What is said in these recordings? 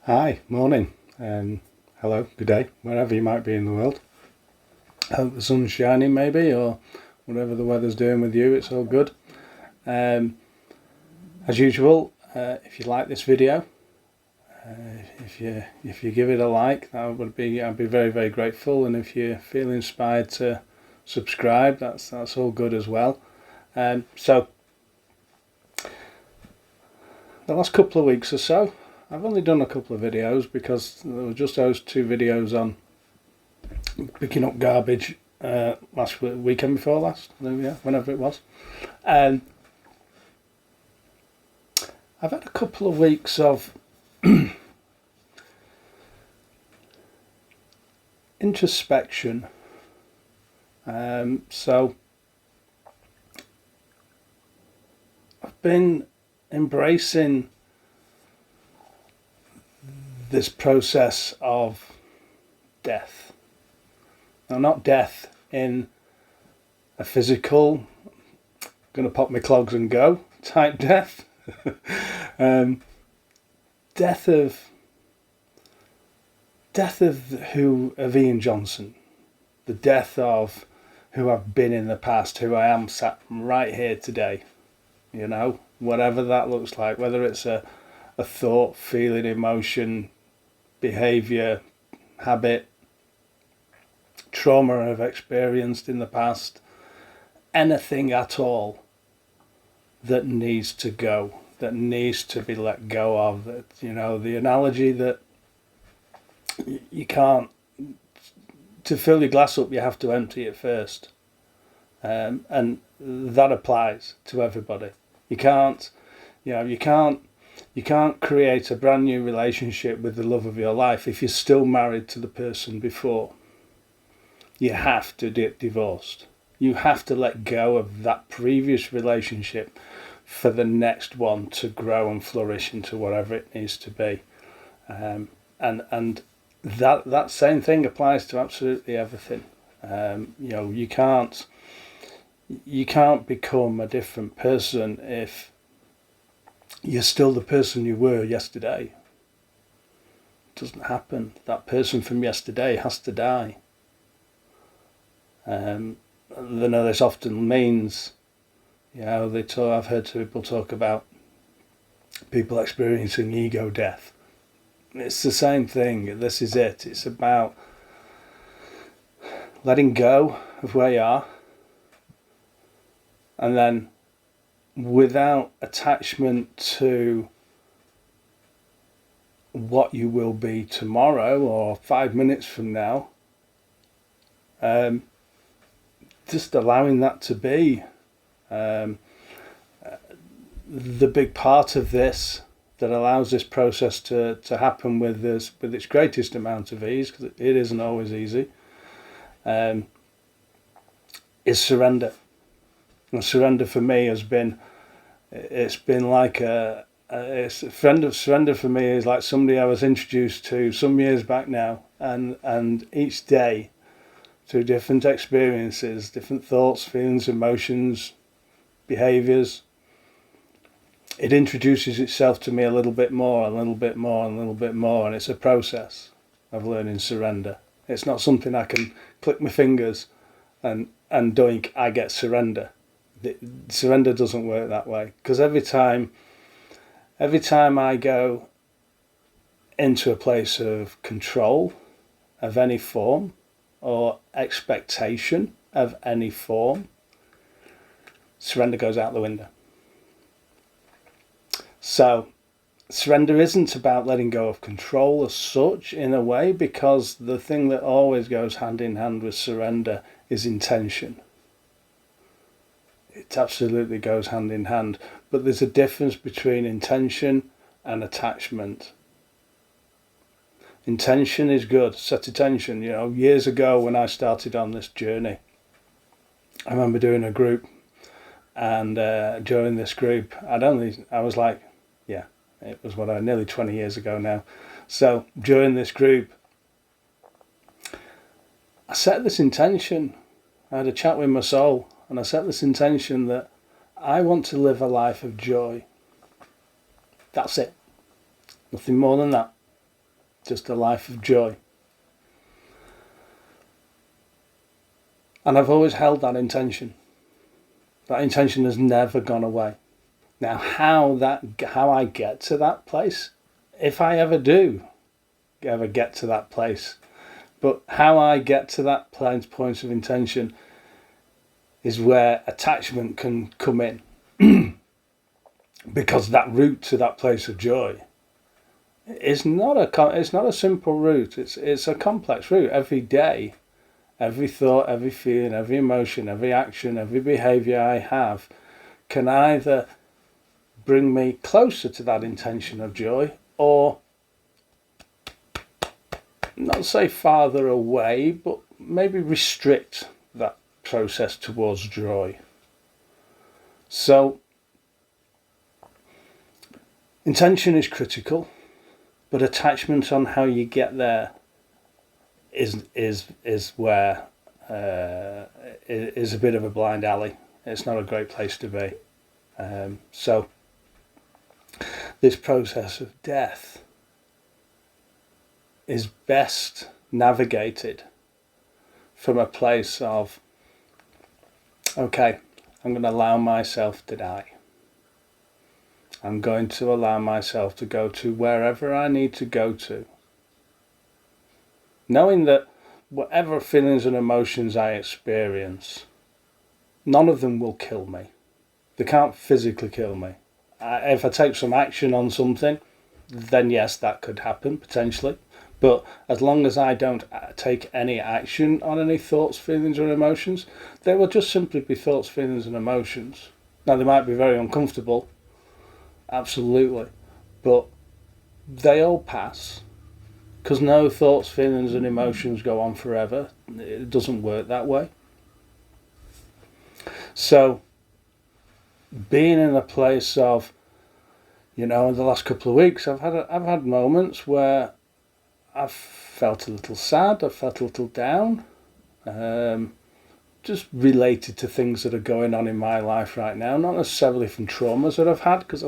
Hi, morning, hello, good day, wherever you might be in the world. Hope the sun's shining maybe, or whatever the weather's doing with you, it's all good. As usual, if you like this video, if you give it a like, I'd be very, very grateful. And if you feel inspired to subscribe, that's all good as well. So the last couple of weeks or so, I've only done a couple of videos because there were just those two videos on picking up garbage last weekend before last, whenever it was. I've had a couple of weeks of introspection. So I've been embracing this process of death. Now, not death in a physical, gonna pop my clogs and go type death. Death of Ian Johnson, the death of who I've been in the past, who I am sat right here today. You know, whatever that looks like, whether it's a thought, feeling, emotion, behaviour, habit, trauma I've experienced in the past, anything at all that needs to go, that needs to be let go of. That, you know, the analogy that you can't, to fill your glass up, you have to empty it first. And that applies to everybody. You can't create a brand new relationship with the love of your life if you're still married to the person before. You have to get divorced. You have to let go of that previous relationship for the next one to grow and flourish into whatever it needs to be. And that same thing applies to absolutely everything. You can't become a different person if you're still the person you were yesterday. It doesn't happen. That person from yesterday has to die. I know this often means, I've heard people talk about people experiencing ego death. It's the same thing. This is it. It's about letting go of where you are, and then without attachment to what you will be tomorrow or 5 minutes from now, just allowing that to be. The big part of this that allows this process to happen with its greatest amount of ease, because it isn't always easy, is surrender. And surrender for me surrender for me is like somebody I was introduced to some years back now, and each day, through different experiences, different thoughts, feelings, emotions, behaviours, it introduces itself to me a little bit more, and it's a process of learning surrender. It's not something I can click my fingers and doink, I get surrender. Surrender doesn't work that way, because every time I go into a place of control of any form or expectation of any form, surrender goes out the window. So surrender isn't about letting go of control as such, in a way, because the thing that always goes hand in hand with surrender is intention. It absolutely goes hand in hand, but there's a difference between intention and attachment. Intention is good, set intention. Years ago when I started on this journey, I remember doing a group, and during this group, it was nearly 20 years ago now. So during this group, I set this intention. I had a chat with my soul, and I set this intention that I want to live a life of joy. That's it. Nothing more than that. just a life of joy. And I've always held that intention. That intention has never gone away. Now, how I get to that place, if I ever do ever get to that place, but how I get to that point of intention is where attachment can come in. Because that route to that place of joy is not a simple route. It's a complex route. Every day, every thought, every feeling, every emotion, every action, every behaviour I have can either bring me closer to that intention of joy, or not say farther away, but maybe restrict that process towards joy. So intention is critical, but attachment on how you get there is where is a bit of a blind alley. It's not a great place to be. So this process of death is best navigated from a place of, okay, I'm going to allow myself to die. I'm going to allow myself to go to wherever I need to go to, knowing that whatever feelings and emotions I experience, none of them will kill me. They can't physically kill me. If I take some action on something, then yes, that could happen potentially. But as long as I don't take any action on any thoughts, feelings or emotions, they will just simply be thoughts, feelings and emotions. Now, they might be very uncomfortable, absolutely, but they all pass, because no thoughts, feelings and emotions go on forever. It doesn't work that way. So being in a place of, in the last couple of weeks, I've had moments where I've felt a little sad, I've felt a little down, just related to things that are going on in my life right now, not necessarily from traumas that I've had, because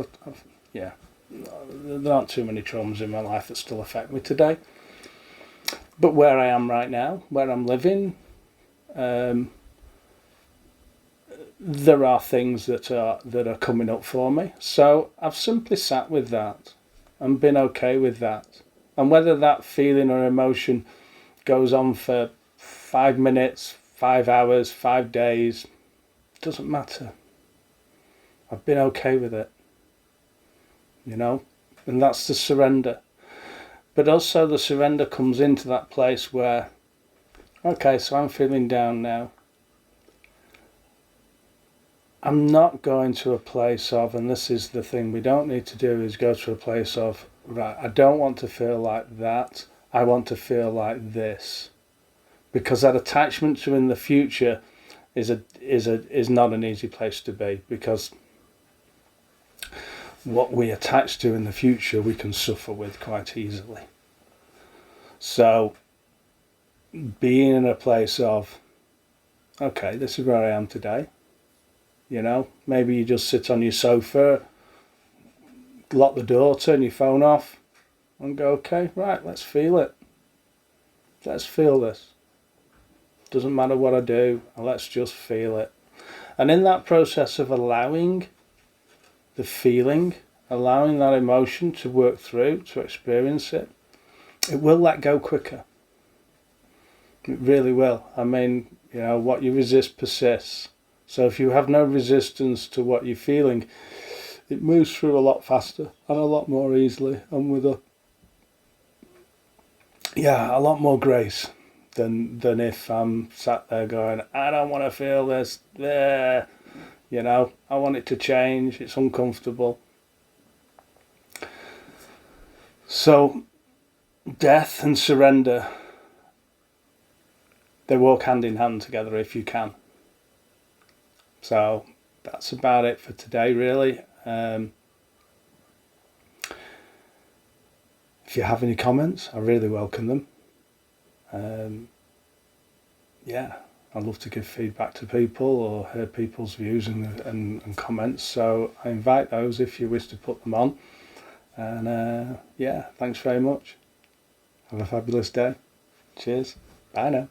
there aren't too many traumas in my life that still affect me today. But where I am right now, where I'm living, there are things that are coming up for me. So I've simply sat with that and been okay with that. And whether that feeling or emotion goes on for 5 minutes, 5 hours, 5 days, doesn't matter. I've been okay with it, and that's the surrender. But also the surrender comes into that place where, okay, so I'm feeling down now. I'm not going to a place of, and this is the thing we don't need to do, is go to a place of, right, I don't want to feel like that, I want to feel like this. Because that attachment to in the future is not an easy place to be, because what we attach to in the future we can suffer with quite easily. So being in a place of, okay, this is where I am today. Maybe you just sit on your sofa, lock the door, turn your phone off and go, okay, right, let's feel it. Let's feel this. Doesn't matter what I do, let's just feel it. And in that process of allowing the feeling, allowing that emotion to work through, to experience it, it will let go quicker. It really will. I mean, what you resist persists. So if you have no resistance to what you're feeling, it moves through a lot faster and a lot more easily, and with a lot more grace than if I'm sat there going, I don't want to feel this, I want it to change, it's uncomfortable. So death and surrender, they walk hand in hand together if you can. So that's about it for today, really. If you have any comments, I really welcome them. I love to give feedback to people or hear people's views and comments. So I invite those if you wish to put them on. And thanks very much. Have a fabulous day. Cheers. Bye now.